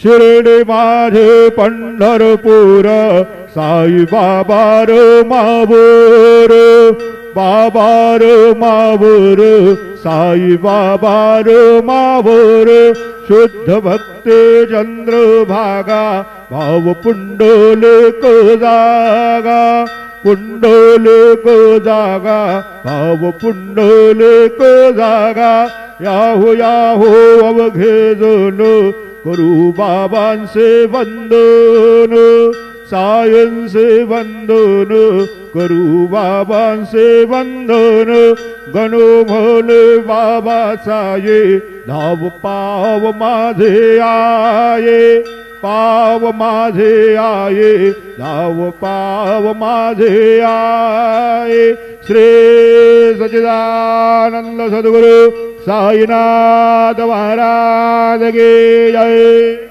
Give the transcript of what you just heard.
शिर्डी माझे पंढरपूर साई बाबा रे माऊर बाबा रे माऊर साई बाबा रे माऊर शुद्ध भक्ती चंद्रभागा भाव पुंडलिक जागा पुंडलिक जागा भाव पुंडलिक जागा याहो याहो अवघे जन करू बाबांचे वंदन सायंचे वंदन करू बाबांचे वंदन गणो म्हणे बाबाचा ये धाव पाव माझे आये पाव माझे आये धाव पाव माझे आये श्री सच्चिदानंद सद्गुरु साईनाथ महाराज की जय।